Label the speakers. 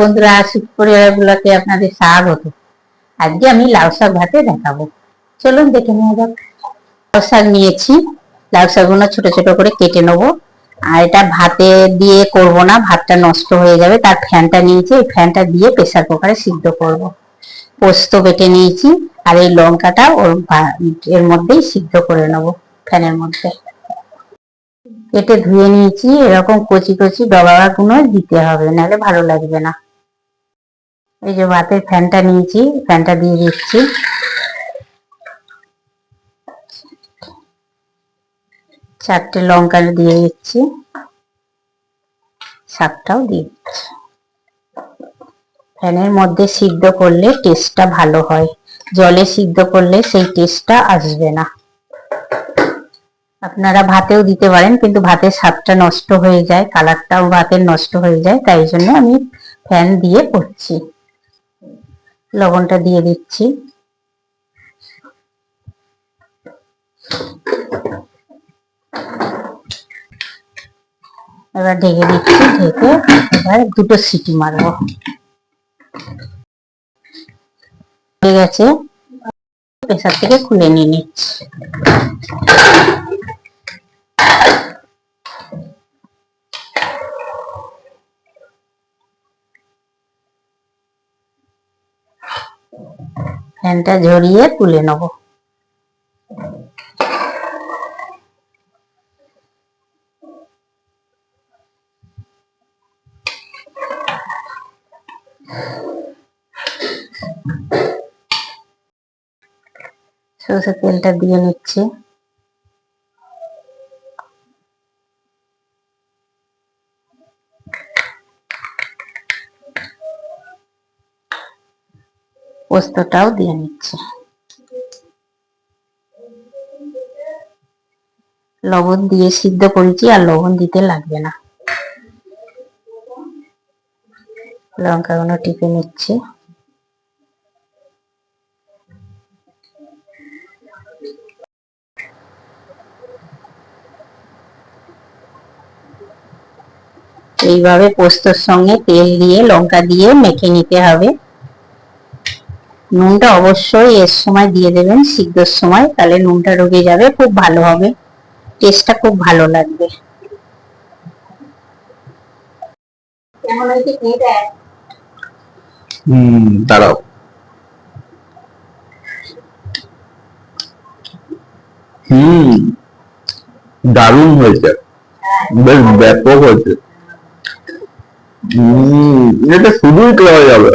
Speaker 1: বন্ধুরা, সুখ পরিবার গুলোকে আপনাদের স্বাগত। আজকে আমি লাউ শাক ভাতে দেখাবো। চলুন দেখে নেওয়া যাক। লাউ শাক নিয়েছি। লাউ শাকগুলো ছোট ছোট করে কেটে নেবো। আর এটা ভাতে দিয়ে করব না, ভাতটা নষ্ট হয়ে যাবে। তার ফ্যানটা নিয়েছি, এই ফ্যানটা দিয়ে প্রেসার কুকারে সিদ্ধ করব। পোস্ত বেটে নিয়েছি, আর এই লঙ্কাটা এর মধ্যেই সিদ্ধ করে নেবো, ফ্যানের মধ্যে। কেটে ধুয়ে নিয়েছি। এরকম কচি কচি ডগা গুলো দিতে হবে, নাহলে ভালো লাগবে না। এই যে ভাতের ফ্যানটা নিয়েছি, ফ্যানটা দিয়ে দিচ্ছি। চারটে লঙ্কা দিয়ে দিচ্ছি, শাকটাও দিয়ে দিচ্ছি। ফ্যানের মধ্যে সিদ্ধ করলে টেস্টটা ভালো হয়, জলে সিদ্ধ করলে সেই টেস্টটা আসবে না। আপনারা ভাতেও দিতে পারেন, কিন্তু ভাতের স্বাদটা নষ্ট হয়ে যায়, কালারটাও ভাতের নষ্ট হয়ে যায়, তাই জন্য আমি ফ্যান দিয়ে করছি। লবণটা দিয়ে দিচ্ছি। এবার ঢেকে দিচ্ছি। ঢেকে এবার দুটো সিটি মারবো। হয়ে গেছে, প্রেসার থেকে খুলে নিয়ে নিচ্ছি। ফ্যানটা ঝরিয়ে তুলে নেব। সরষের তেলটা দিয়ে নিচ্ছি। পোস্তটাও দিয়ে নিচ্ছি। লবণ দিয়ে সিদ্ধ করেছি, আর লবণ দিতে লাগবে না। লঙ্কাগুলো টিপে নিচ্ছি। এইভাবে পোস্তর সঙ্গে তেল দিয়ে লঙ্কা দিয়ে মেখে নিতে হবে। নুনটা অবশ্যই এর সময় দিয়ে দেবেন, সিদ্ধর সময়, তাহলে নুনটা ঢুকে যাবে, খুব ভালো হবে, টেস্টটা খুব ভালো লাগবে।
Speaker 2: দাঁড়াও। দারুণ হয়েছে, বেশ ব্যাপক হয়েছে। এটা শুধুই খাওয়া যাবে।